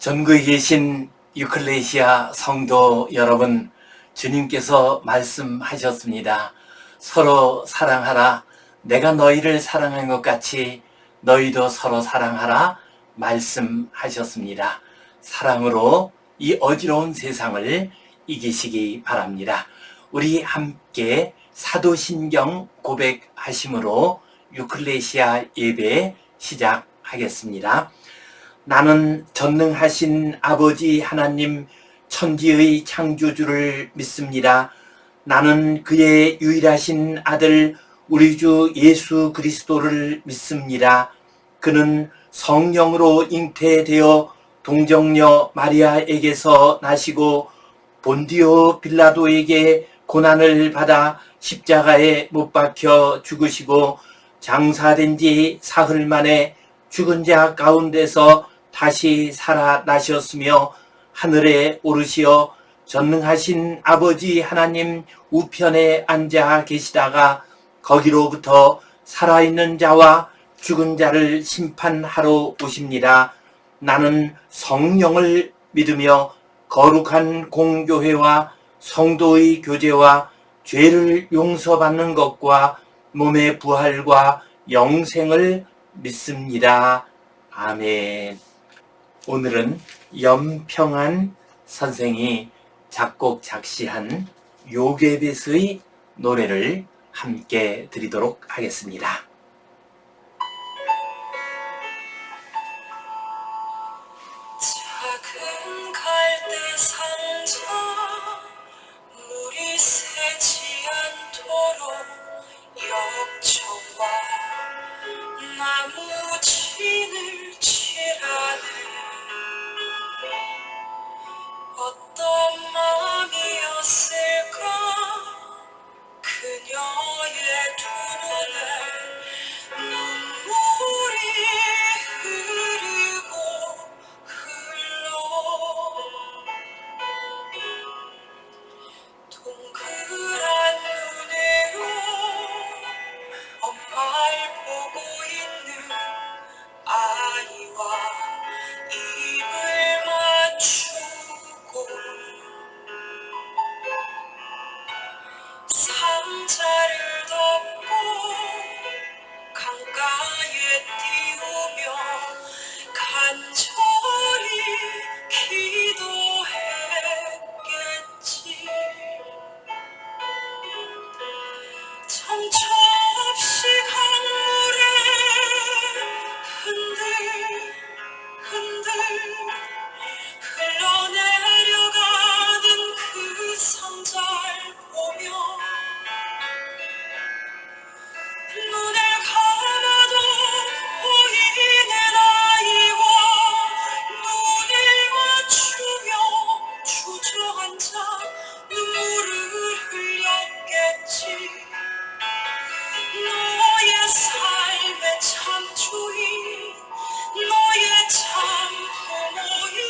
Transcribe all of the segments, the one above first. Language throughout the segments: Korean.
전국에 계신 유클레시아 성도 여러분, 주님께서 말씀하셨습니다. 서로 사랑하라. 내가 너희를 사랑한 것 같이 너희도 서로 사랑하라 말씀하셨습니다. 사랑으로 이 어지러운 세상을 이기시기 바랍니다. 우리 함께 사도신경 고백하심으로 유클레시아 예배 시작하겠습니다. 나는 전능하신 아버지 하나님 천지의 창조주를 믿습니다. 나는 그의 유일하신 아들 우리 주 예수 그리스도를 믿습니다. 그는 성령으로 잉태되어 동정녀 마리아에게서 나시고 본디오 빌라도에게 고난을 받아 십자가에 못 박혀 죽으시고 장사된 지 사흘 만에 죽은 자 가운데서 다시 살아나셨으며 하늘에 오르시어 전능하신 아버지 하나님 우편에 앉아 계시다가 거기로부터 살아있는 자와 죽은 자를 심판하러 오십니다. 나는 성령을 믿으며 거룩한 공교회와 성도의 교제와 죄를 용서받는 것과 몸의 부활과 영생을 믿습니다. 아멘. 오늘은 염평한 선생이 작곡 작시한 요괴벳의 노래를 함께 드리도록 하겠습니다. 작은 갈대 상자 물이 새지 않도록 역청과 나무 진을 칠하네. 어떤 마음이었을까 그녀의 두 눈에 눈물이 흐르고 흘러 동그란 눈으로 엄마를 보고 있는 아이와 입을 맞추고 상자를 덮고 강가에 띄우며 간절히 기도했겠지. 정처 없이 강물에 흔들 흘러내려가는 그 상자를 보며 눈을 감아도 보이는 아이와 눈을 맞추며 주저앉아 눈물을 흘렸겠지. 너의 삶의 참 주인 너의 참 부모인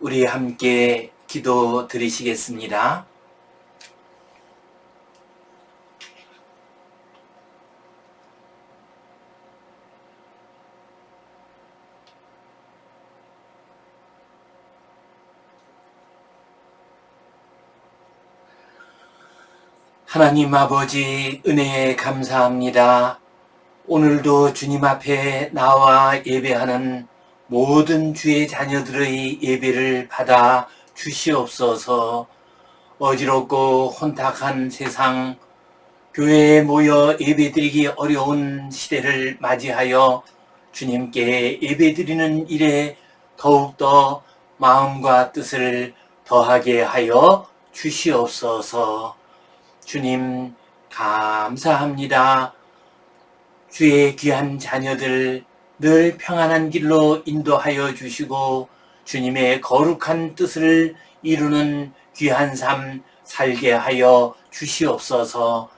우리 함께 기도 드리시겠습니다. 하나님 아버지, 은혜에 감사합니다. 오늘도 주님 앞에 나와 예배하는 모든 주의 자녀들의 예배를 받아 주시옵소서. 어지럽고 혼탁한 세상, 교회에 모여 예배드리기 어려운 시대를 맞이하여 주님께 예배드리는 일에 더욱더 마음과 뜻을 더하게 하여 주시옵소서. 주님 감사합니다. 주의 귀한 자녀들 늘 평안한 길로 인도하여 주시고 주님의 거룩한 뜻을 이루는 귀한 삶 살게 하여 주시옵소서.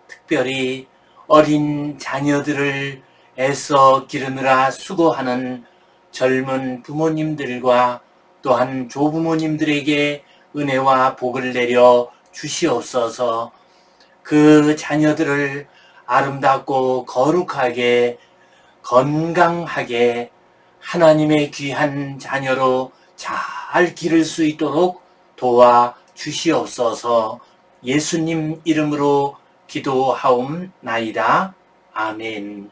특별히 어린 자녀들을 애써 기르느라 수고하는 젊은 부모님들과 또한 조부모님들에게 은혜와 복을 내려 주시옵소서. 그 자녀들을 아름답고 거룩하게 건강하게 하나님의 귀한 자녀로 잘 기를 수 있도록 도와 주시옵소서. 예수님 이름으로 기도하옵나이다. 아멘.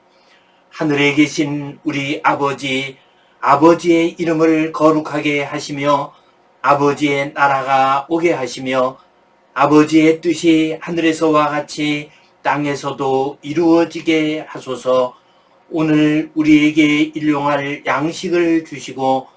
하늘에 계신 우리 아버지, 아버지의 이름을 거룩하게 하시며 아버지의 나라가 오게 하시며 아버지의 뜻이 하늘에서와 같이 땅에서도 이루어지게 하소서. 오늘 우리에게 일용할 양식을 주시고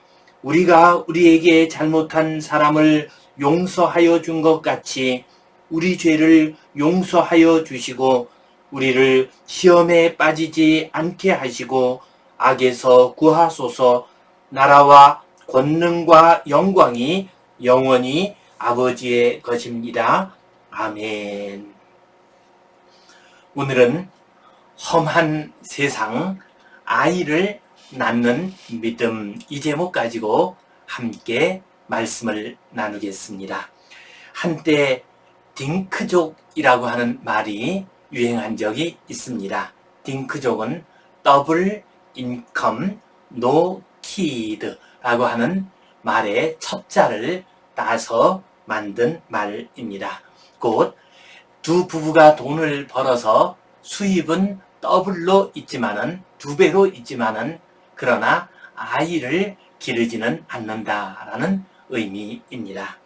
우리가 우리에게 잘못한 사람을 용서하여 준 것 같이 우리 죄를 용서하여 주시고 우리를 시험에 빠지지 않게 하시고 악에서 구하소서. 나라와 권능과 영광이 영원히 아버지의 것입니다. 아멘. 오늘은 험한 세상, 아이를 낳는 믿음, 이 제목 가지고 함께 말씀을 나누겠습니다. 한때 딩크족이라고 하는 말이 유행한 적이 있습니다. 딩크족은 더블 인컴 노 키드라고 하는 말의 첩자를 따서 만든 말입니다. 곧 두 부부가 돈을 벌어서 수입은 더블로 있지만은, 두 배로 있지만은, 그러나 아이를 기르지는 않는다라는 의미입니다.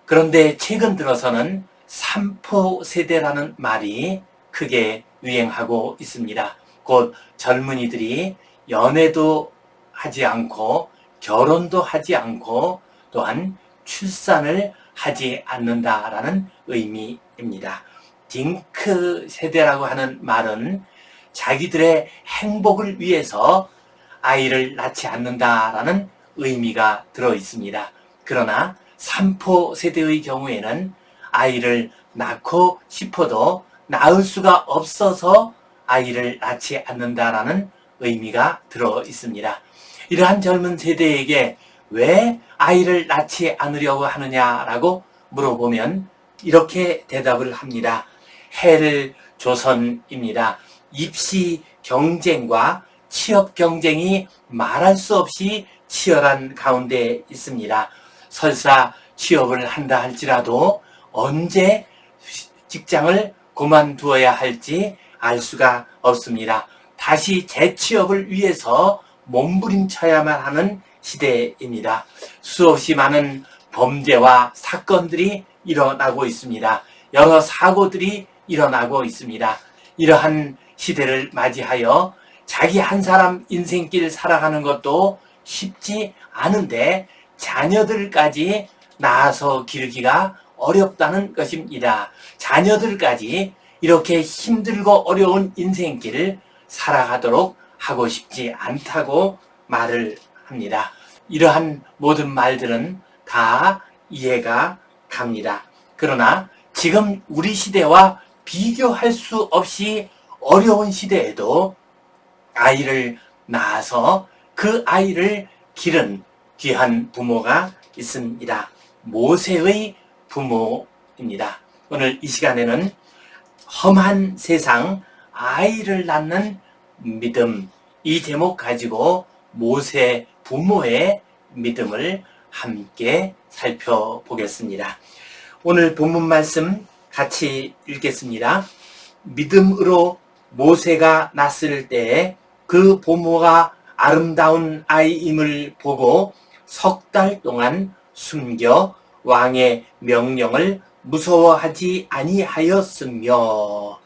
그런데 최근 들어서는 삼포 세대라는 말이 크게 유행하고 있습니다. 곧 젊은이들이 연애도 하지 않고 결혼도 하지 않고 또한 출산을 하지 않는다라는 의미입니다. 딩크 세대라고 하는 말은 자기들의 행복을 위해서 아이를 낳지 않는다라는 의미가 들어 있습니다. 그러나 삼포 세대의 경우에는 아이를 낳고 싶어도 낳을 수가 없어서 아이를 낳지 않는다라는 의미가 들어 있습니다. 이러한 젊은 세대에게 왜 아이를 낳지 않으려고 하느냐라고 물어보면 이렇게 대답을 합니다. 헬 조선입니다. 입시 경쟁과 취업 경쟁이 말할 수 없이 치열한 가운데 있습니다. 설사 취업을 한다 할지라도 언제 직장을 그만두어야 할지 알 수가 없습니다. 다시 재취업을 위해서 몸부림쳐야만 하는 시대입니다. 수없이 많은 범죄와 사건들이 일어나고 있습니다. 여러 사고들이 일어나고 있습니다. 이러한 시대를 맞이하여 자기 한 사람 인생길 살아가는 것도 쉽지 않은데 자녀들까지 낳아서 기르기가 어렵다는 것입니다. 자녀들까지 이렇게 힘들고 어려운 인생길을 살아가도록 하고 싶지 않다고 말을 합니다. 이러한 모든 말들은 다 이해가 갑니다. 그러나 지금 우리 시대와 비교할 수 없이 어려운 시대에도 아이를 낳아서 그 아이를 기른 귀한 부모가 있습니다. 모세의 부모입니다. 오늘 이 시간에는 험한 세상 아이를 낳는 믿음, 이 제목 가지고 모세 부모의 믿음을 함께 살펴보겠습니다. 오늘 본문 말씀 같이 읽겠습니다. 믿음으로 모세가 낳았을 때에 그 부모가 아름다운 아이임을 보고 석 달 동안 숨겨 왕의 명령을 무서워하지 아니하였으며,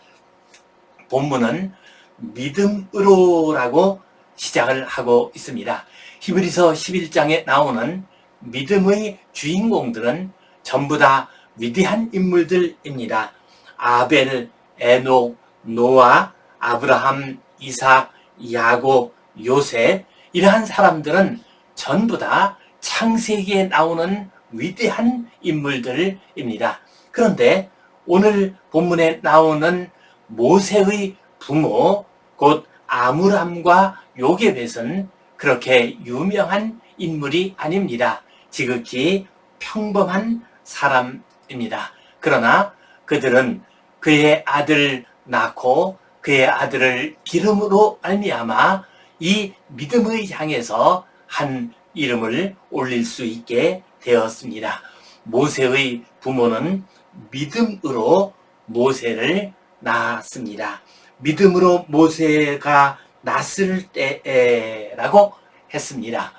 본문은 믿음으로라고 시작을 하고 있습니다. 히브리서 11장에 나오는 믿음의 주인공들은 전부 다 위대한 인물들입니다. 아벨, 에녹, 노아, 아브라함, 이삭, 야곱, 요셉, 이러한 사람들은 전부 다 창세기에 나오는 위대한 인물들입니다. 그런데 오늘 본문에 나오는 모세의 부모, 곧 아므람과 요게벳은 그렇게 유명한 인물이 아닙니다. 지극히 평범한 사람입니다. 그러나 그들은 그의 아들 낳고 그의 아들을 기름으로 말미암아 이 믿음의 향에서 한 이름을 올릴 수 있게 되었습니다. 모세의 부모는 믿음으로 모세를 낳았습니다. 믿음으로 모세가 낳았을 때라고 했습니다.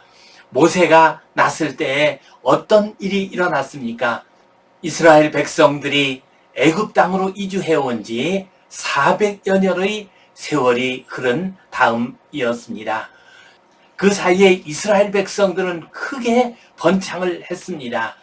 모세가 낳았을 때에 어떤 일이 일어났습니까? 이스라엘 백성들이 애굽 땅으로 이주해온 지 400여 년의 세월이 흐른 다음이었습니다. 그 사이에 이스라엘 백성들은 크게 번창을 했습니다.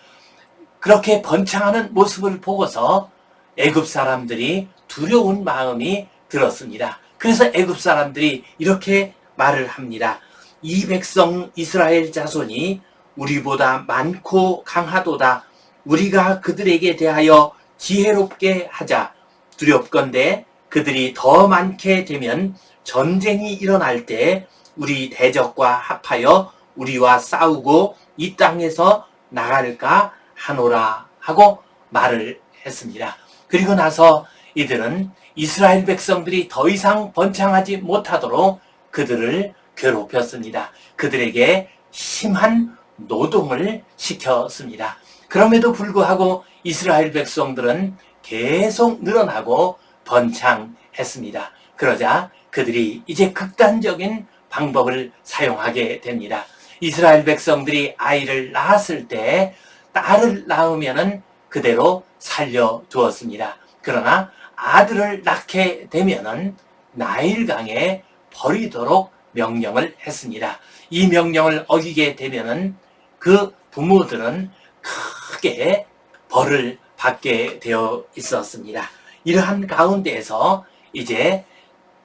그렇게 번창하는 모습을 보고서 애굽 사람들이 두려운 마음이 들었습니다. 그래서 애굽 사람들이 이렇게 말을 합니다. 이 백성 이스라엘 자손이 우리보다 많고 강하도다. 우리가 그들에게 대하여 지혜롭게 하자. 두렵건대 그들이 더 많게 되면 전쟁이 일어날 때 우리 대적과 합하여 우리와 싸우고 이 땅에서 나갈까 하노라 하고 말을 했습니다. 그리고 나서 이들은 이스라엘 백성들이 더 이상 번창하지 못하도록 그들을 괴롭혔습니다. 그들에게 심한 노동을 시켰습니다. 그럼에도 불구하고 이스라엘 백성들은 계속 늘어나고 번창했습니다. 그러자 그들이 이제 극단적인 방법을 사용하게 됩니다. 이스라엘 백성들이 아이를 낳았을 때 딸을 낳으면은 그대로 살려두었습니다. 그러나 아들을 낳게 되면은 나일강에 버리도록 명령을 했습니다. 이 명령을 어기게 되면은 그 부모들은 크게 벌을 받게 되어 있었습니다. 이러한 가운데에서 이제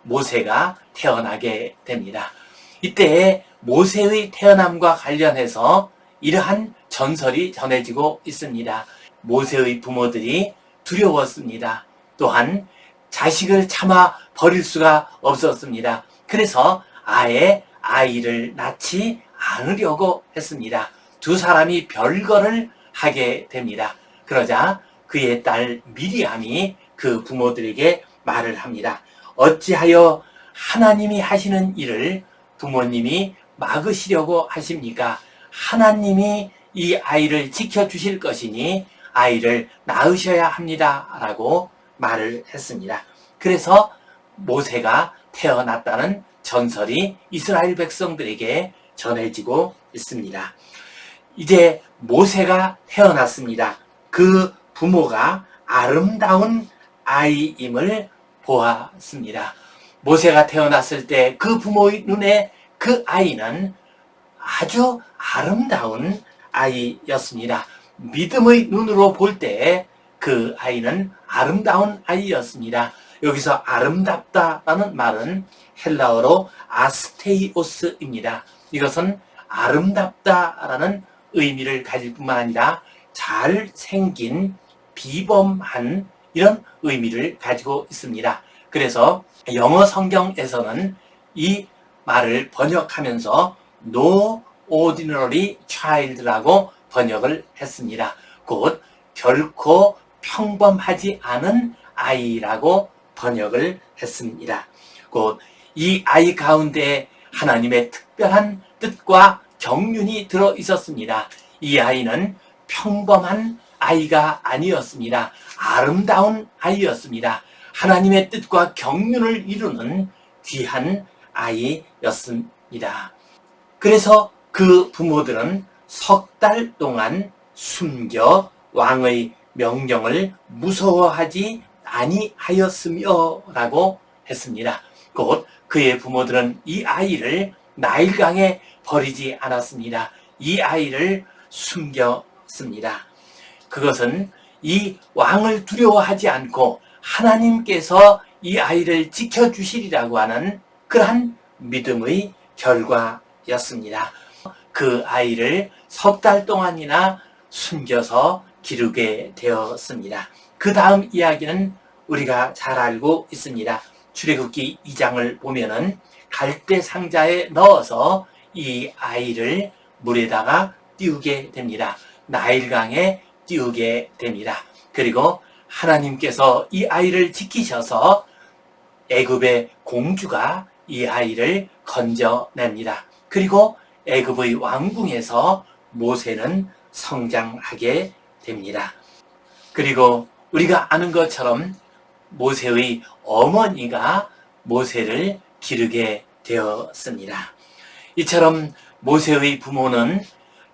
모세가 태어나게 됩니다. 이때 모세의 태어남과 관련해서 이러한 전설이 전해지고 있습니다. 모세의 부모들이 두려웠습니다. 또한 자식을 차마 버릴 수가 없었습니다. 그래서 아예 아이를 낳지 않으려고 했습니다. 두 사람이 별거를 하게 됩니다. 그러자 그의 딸 미리암이 그 부모들에게 말을 합니다. 어찌하여 하나님이 하시는 일을 부모님이 막으시려고 하십니까? 하나님이 이 아이를 지켜주실 것이니 아이를 낳으셔야 합니다. 라고 말을 했습니다. 그래서 모세가 태어났다는 전설이 이스라엘 백성들에게 전해지고 있습니다. 이제 모세가 태어났습니다. 그 부모가 아름다운 아이임을 보았습니다. 모세가 태어났을 때 그 부모의 눈에 그 아이는 아주 아름다운 아이였습니다. 믿음의 눈으로 볼 때 그 아이는 아름다운 아이였습니다. 여기서 아름답다라는 말은 헬라어로 아스테이오스입니다. 이것은 아름답다라는 의미를 가질 뿐만 아니라 잘생긴, 비범한 이런 의미를 가지고 있습니다. 그래서 영어 성경에서는 이 말을 번역하면서 No ordinary child라고 번역을 했습니다. 곧 결코 평범하지 않은 아이라고 번역을 했습니다. 곧 이 아이 가운데 하나님의 특별한 뜻과 경륜이 들어 있었습니다. 이 아이는 평범한 아이가 아니었습니다. 아름다운 아이였습니다. 하나님의 뜻과 경륜을 이루는 귀한 아이였습니다. 그래서 그 부모들은 석 달 동안 숨겨 왕의 명령을 무서워하지 아니하였으며 라고 했습니다. 곧 그의 부모들은 이 아이를 나일강에 버리지 않았습니다. 이 아이를 숨겼습니다. 그것은 이 왕을 두려워하지 않고 하나님께서 이 아이를 지켜주시리라고 하는 그러한 믿음의 결과였습니다. 그 아이를 석 달 동안이나 숨겨서 기르게 되었습니다. 그 다음 이야기는 우리가 잘 알고 있습니다. 출애굽기 2장을 보면은 갈대 상자에 넣어서 이 아이를 물에다가 띄우게 됩니다. 나일강에 띄우게 됩니다. 그리고 하나님께서 이 아이를 지키셔서 애굽의 공주가 이 아이를 건져냅니다. 그리고 애굽의 왕궁에서 모세는 성장하게 됩니다. 그리고 우리가 아는 것처럼 모세의 어머니가 모세를 기르게 되었습니다. 이처럼 모세의 부모는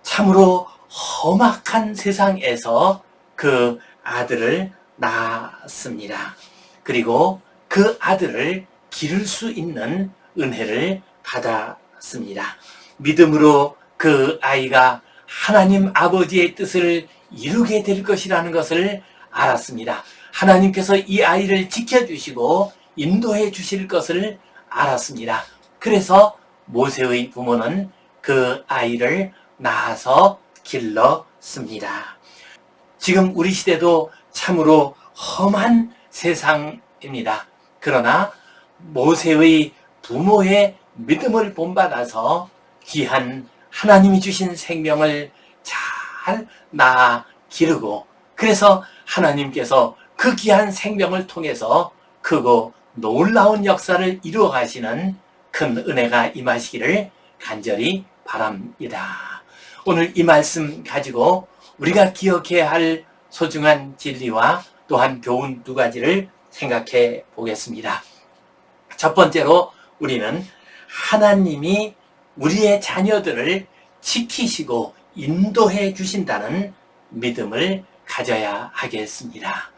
참으로 험악한 세상에서 그 아들을 낳았습니다. 그리고 그 아들을 기를 수 있는 은혜를 받았습니다. 믿음으로 그 아이가 하나님 아버지의 뜻을 이루게 될 것이라는 것을 알았습니다. 하나님께서 이 아이를 지켜주시고 인도해 주실 것을 알았습니다. 그래서 모세의 부모는 그 아이를 낳아서 길렀습니다. 지금 우리 시대도 참으로 험한 세상입니다. 그러나 모세의 부모의 믿음을 본받아서 귀한 하나님이 주신 생명을 잘 낳아 기르고, 그래서 하나님께서 그 귀한 생명을 통해서 크고 놀라운 역사를 이루어 가시는 큰 은혜가 임하시기를 간절히 바랍니다. 오늘 이 말씀 가지고 우리가 기억해야 할 소중한 진리와 또한 교훈 두 가지를 생각해 보겠습니다. 첫 번째로 우리는 하나님이 우리의 자녀들을 지키시고 인도해 주신다는 믿음을 가져야 하겠습니다.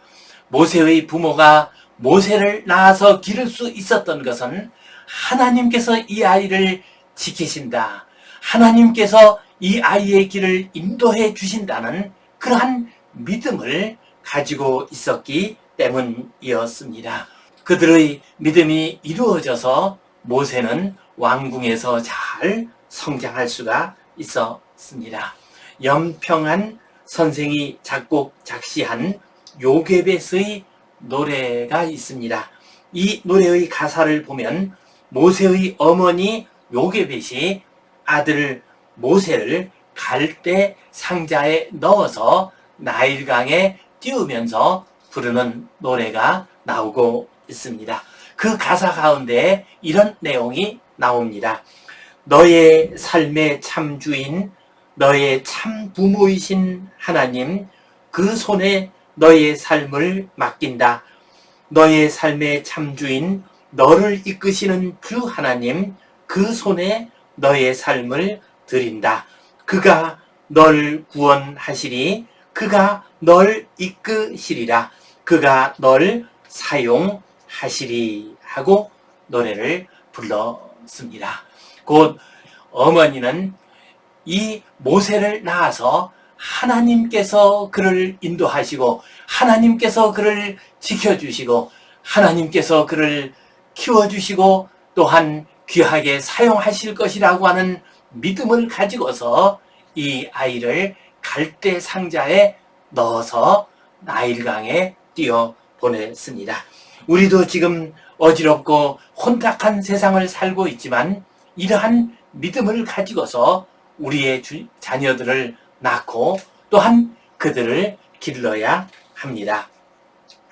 모세의 부모가 모세를 낳아서 기를 수 있었던 것은 하나님께서 이 아이를 지키신다, 하나님께서 이 아이의 길을 인도해 주신다는 그러한 믿음을 가지고 있었기 때문이었습니다. 그들의 믿음이 이루어져서 모세는 왕궁에서 잘 성장할 수가 있었습니다. 연평한 선생이 작곡 작시한 요게벳의 노래가 있습니다. 이 노래의 가사를 보면 모세의 어머니 요게벳이 아들 모세를 갈대 상자에 넣어서 나일강에 띄우면서 부르는 노래가 나오고 있습니다. 그 가사 가운데 이런 내용이 나옵니다. 너의 삶의 참 주인, 너의 참 부모이신 하나님, 그 손에 너의 삶을 맡긴다. 너의 삶의 참 주인, 너를 이끄시는 주 하나님, 그 손에 너의 삶을 드린다. 그가 널 구원하시리, 그가 널 이끄시리라, 그가 널 사용하시리 하고 노래를 불렀습니다. 곧 어머니는 이 모세를 낳아서 하나님께서 그를 인도하시고 하나님께서 그를 지켜주시고 하나님께서 그를 키워주시고 또한 귀하게 사용하실 것이라고 하는 믿음을 가지고서 이 아이를 갈대 상자에 넣어서 나일강에 띄워 보냈습니다. 우리도 지금 어지럽고 혼탁한 세상을 살고 있지만 이러한 믿음을 가지고서 우리의 자녀들을 낳고 또한 그들을 길러야 합니다.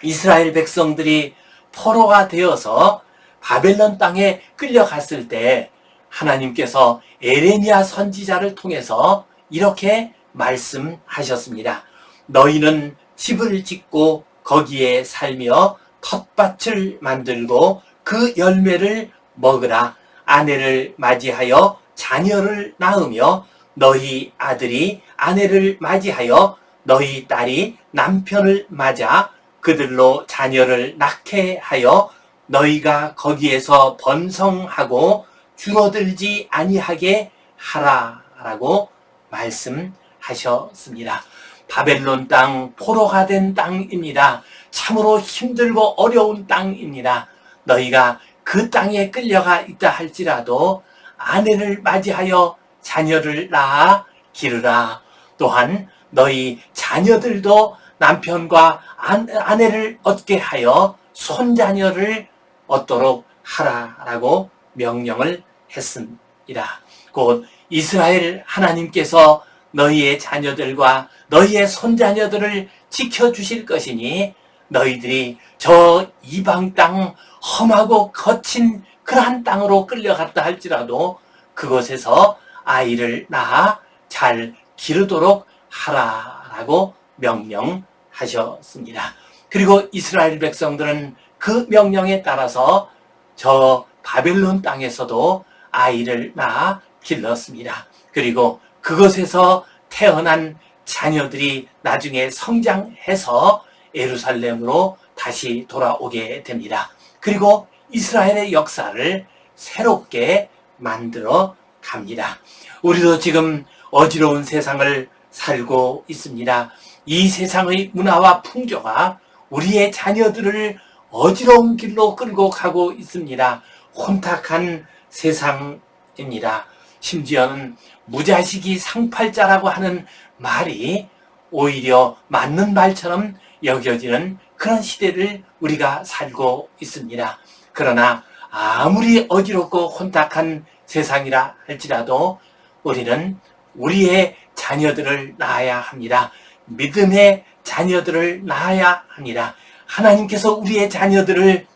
이스라엘 백성들이 포로가 되어서 바벨론 땅에 끌려갔을 때 하나님께서 에레미야 선지자를 통해서 이렇게 말씀하셨습니다. 너희는 집을 짓고 거기에 살며 텃밭을 만들고 그 열매를 먹으라. 아내를 맞이하여 자녀를 낳으며 너희 아들이 아내를 맞이하여 너희 딸이 남편을 맞아 그들로 자녀를 낳게 하여 너희가 거기에서 번성하고 줄어들지 아니하게 하라라고 말씀하셨습니다. 바벨론 땅, 포로가 된 땅입니다. 참으로 힘들고 어려운 땅입니다. 너희가 그 땅에 끌려가 있다 할지라도 아내를 맞이하여 자녀를 낳아 기르라. 또한 너희 자녀들도 남편과 아내를 얻게 하여 손자녀를 얻도록 하라라고 명령을 했습니다. 곧 이스라엘 하나님께서 너희의 자녀들과 너희의 손자녀들을 지켜주실 것이니 너희들이 저 이방 땅 험하고 거친 그러한 땅으로 끌려갔다 할지라도 그곳에서 아이를 낳아 잘 기르도록 하라라고 명령하셨습니다. 그리고 이스라엘 백성들은 그 명령에 따라서 저 바벨론 땅에서도 아이를 낳아 길렀습니다. 그리고 그곳에서 태어난 자녀들이 나중에 성장해서 예루살렘으로 다시 돌아오게 됩니다. 그리고 이스라엘의 역사를 새롭게 만들어 갑니다. 우리도 지금 어지러운 세상을 살고 있습니다. 이 세상의 문화와 풍조가 우리의 자녀들을 어지러운 길로 끌고 가고 있습니다. 혼탁한 세상입니다. 심지어는 무자식이 상팔자라고 하는 말이 오히려 맞는 말처럼 여겨지는 그런 시대를 우리가 살고 있습니다. 그러나 아무리 어지럽고 혼탁한 세상이라 할지라도 우리는 우리의 자녀들을 낳아야 합니다. 믿음의 자녀들을 낳아야 합니다. 하나님께서 우리의 자녀들을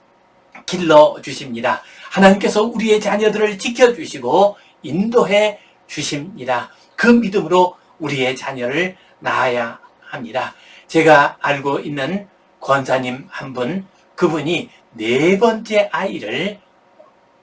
길러주십니다. 하나님께서 우리의 자녀들을 지켜주시고 인도해 주십니다. 그 믿음으로 우리의 자녀를 낳아야 합니다. 제가 알고 있는 권사님 한 분, 그분이 4번째 아이를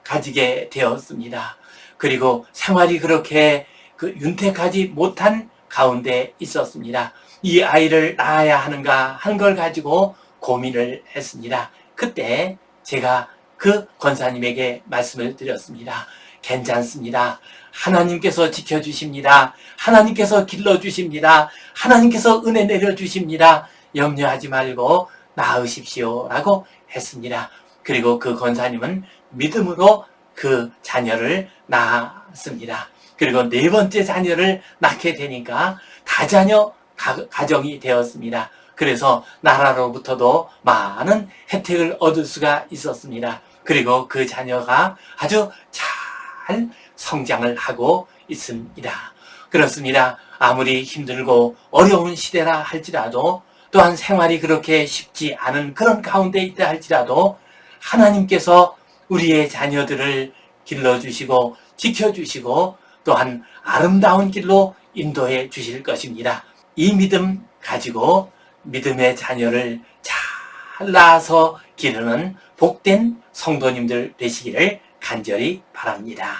가지게 되었습니다. 그리고 생활이 그렇게 윤택하지 못한 가운데 있었습니다. 이 아이를 낳아야 하는가 하는 걸 가지고 고민을 했습니다. 그때 제가 그 권사님에게 말씀을 드렸습니다. 괜찮습니다. 하나님께서 지켜주십니다. 하나님께서 길러주십니다. 하나님께서 은혜 내려주십니다. 염려하지 말고 낳으십시오 라고 했습니다. 그리고 그 권사님은 믿음으로 그 자녀를 낳았습니다. 그리고 4번째 자녀를 낳게 되니까 다자녀 가정이 되었습니다. 그래서 나라로부터도 많은 혜택을 얻을 수가 있었습니다. 그리고 그 자녀가 아주 잘 성장을 하고 있습니다. 그렇습니다. 아무리 힘들고 어려운 시대라 할지라도 또한 생활이 그렇게 쉽지 않은 그런 가운데 있다 할지라도 하나님께서 우리의 자녀들을 길러주시고 지켜주시고 또한 아름다운 길로 인도해 주실 것입니다. 이 믿음 가지고 믿음의 자녀를 잘 낳아서 기르는 복된 성도님들 되시기를 간절히 바랍니다.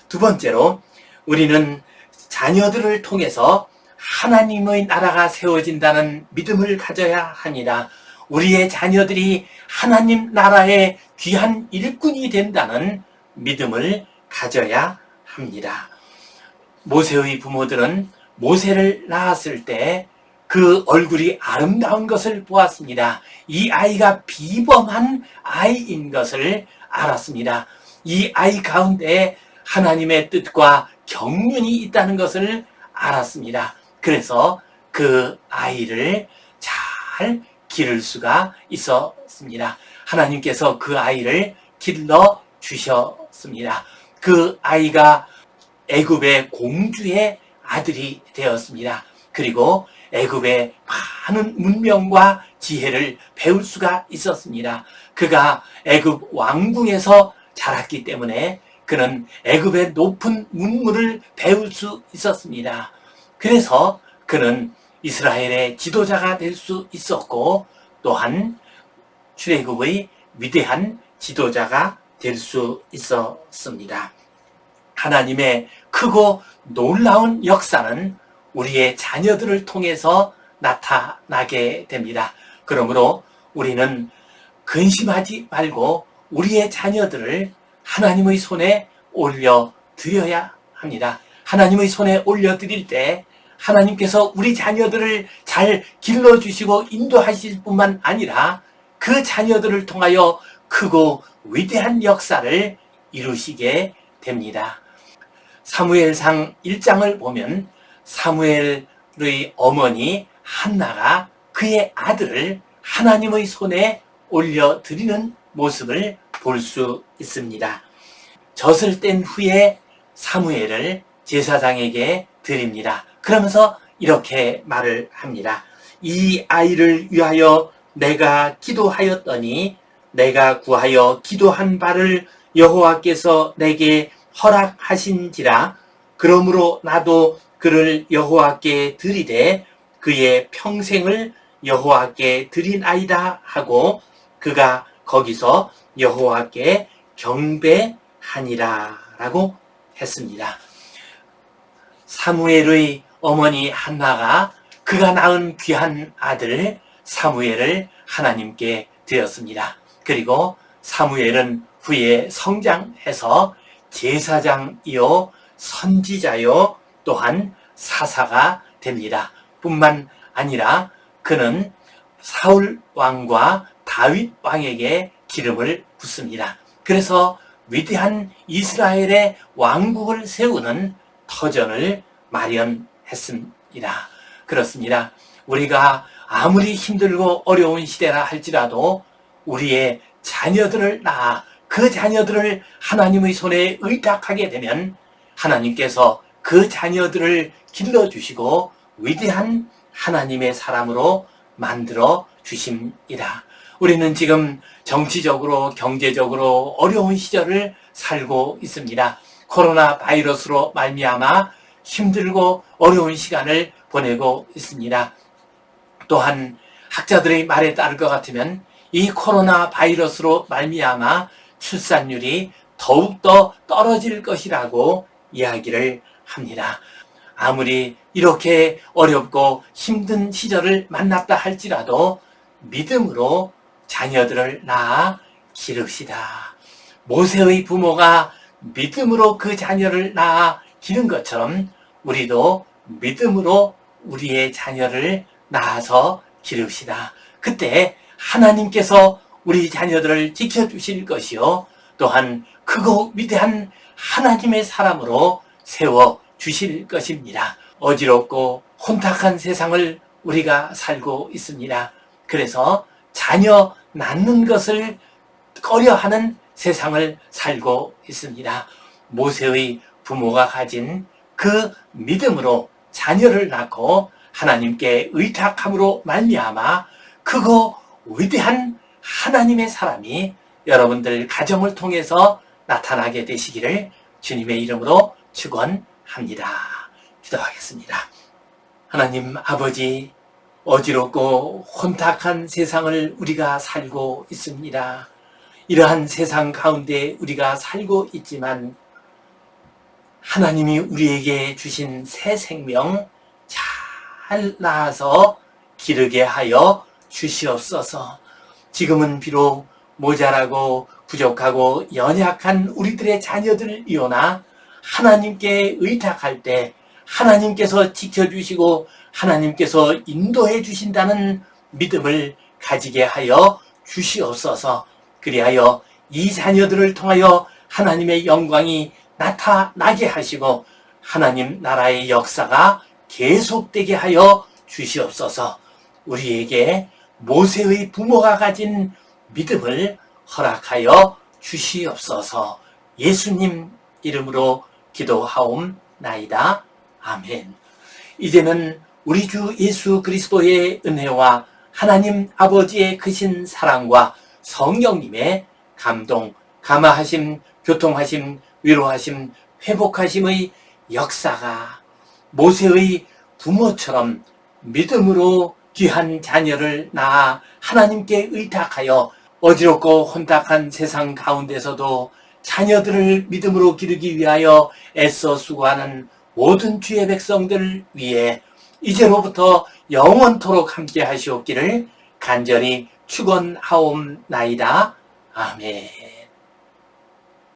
두 번째로 우리는 자녀들을 통해서 하나님의 나라가 세워진다는 믿음을 가져야 합니다. 우리의 자녀들이 하나님 나라의 귀한 일꾼이 된다는 믿음을 가져야 합니다. 모세의 부모들은 모세를 낳았을 때 그 얼굴이 아름다운 것을 보았습니다. 이 아이가 비범한 아이인 것을 알았습니다. 이 아이 가운데 하나님의 뜻과 경륜이 있다는 것을 알았습니다. 그래서 그 아이를 잘 기를 수가 있었습니다. 하나님께서 그 아이를 길러 주셨습니다. 그 아이가 애굽의 공주의 아들이 되었습니다. 그리고 애굽의 많은 문명과 지혜를 배울 수가 있었습니다. 그가 애굽 왕궁에서 자랐기 때문에 그는 애굽의 높은 문물을 배울 수 있었습니다. 그래서 그는 이스라엘의 지도자가 될 수 있었고 또한 출애굽의 위대한 지도자가 될 수 있었습니다. 하나님의 크고 놀라운 역사는 우리의 자녀들을 통해서 나타나게 됩니다. 그러므로 우리는 근심하지 말고 우리의 자녀들을 하나님의 손에 올려드려야 합니다. 하나님의 손에 올려드릴 때 하나님께서 우리 자녀들을 잘 길러주시고 인도하실 뿐만 아니라 그 자녀들을 통하여 크고 위대한 역사를 이루시게 됩니다. 사무엘상 1장을 보면 사무엘의 어머니 한나가 그의 아들을 하나님의 손에 올려드리는 모습을 볼 수 있습니다. 젖을 뗀 후에 사무엘을 제사장에게 드립니다. 그러면서 이렇게 말을 합니다. 이 아이를 위하여 내가 기도하였더니 내가 구하여 기도한 바를 여호와께서 내게 허락하신지라. 그러므로 나도 그를 여호와께 드리되 그의 평생을 여호와께 드리나이다 하고 그가 거기서 여호와께 경배하니라 라고 했습니다. 사무엘의 어머니 한나가 그가 낳은 귀한 아들 사무엘을 하나님께 드렸습니다. 그리고 사무엘은 후에 성장해서 제사장이요 선지자요 또한 사사가 됩니다. 뿐만 아니라 그는 사울 왕과 다윗 왕에게 기름을 붓습니다. 그래서 위대한 이스라엘의 왕국을 세우는 터전을 마련했습니다. 그렇습니다. 우리가 아무리 힘들고 어려운 시대라 할지라도 우리의 자녀들을 낳아 그 자녀들을 하나님의 손에 의탁하게 되면 하나님께서 그 자녀들을 길러주시고 위대한 하나님의 사람으로 만들어 주십니다. 우리는 지금 정치적으로 경제적으로 어려운 시절을 살고 있습니다. 코로나 바이러스로 말미암아 힘들고 어려운 시간을 보내고 있습니다. 또한 학자들의 말에 따를 것 같으면 이 코로나 바이러스로 말미암아 출산율이 더욱더 떨어질 것이라고 이야기를 합니다. 아무리 이렇게 어렵고 힘든 시절을 만났다 할지라도 믿음으로 자녀들을 낳아 기릅시다. 모세의 부모가 믿음으로 그 자녀를 낳아 기른 것처럼 우리도 믿음으로 우리의 자녀를 낳아서 기릅시다. 그때 하나님께서 우리 자녀들을 지켜주실 것이요 또한 크고 위대한 하나님의 사람으로 세워주실 것입니다. 어지럽고 혼탁한 세상을 우리가 살고 있습니다. 그래서 자녀 낳는 것을 꺼려하는 세상을 살고 있습니다. 모세의 부모가 가진 그 믿음으로 자녀를 낳고 하나님께 의탁함으로 말미암아 크고 위대한 하나님의 사람이 여러분들 가정을 통해서 나타나게 되시기를 주님의 이름으로 축원합니다. 기도하겠습니다. 하나님 아버지, 어지럽고 혼탁한 세상을 우리가 살고 있습니다. 이러한 세상 가운데 우리가 살고 있지만 하나님이 우리에게 주신 새 생명 잘 낳아서 기르게 하여 주시옵소서. 지금은 비록 모자라고 부족하고 연약한 우리들의 자녀들이오나 하나님께 의탁할 때 하나님께서 지켜주시고 하나님께서 인도해 주신다는 믿음을 가지게 하여 주시옵소서. 그리하여 이 자녀들을 통하여 하나님의 영광이 나타나게 하시고 하나님 나라의 역사가 계속되게 하여 주시옵소서. 우리에게 모세의 부모가 가진 믿음을 허락하여 주시옵소서. 예수님 이름으로 기도하옵나이다. 아멘. 이제는 우리 주 예수 그리스도의 은혜와 하나님 아버지의 크신 사랑과 성령님의 감동, 감화하심, 교통하심, 위로하심, 회복하심의 역사가 모세의 부모처럼 믿음으로 귀한 자녀를 낳아 하나님께 의탁하여 어지럽고 혼탁한 세상 가운데서도 자녀들을 믿음으로 기르기 위하여 애써 수고하는 모든 주의 백성들 위해 이제로부터 영원토록 함께 하시옵기를 간절히 축원하옵나이다. 아멘.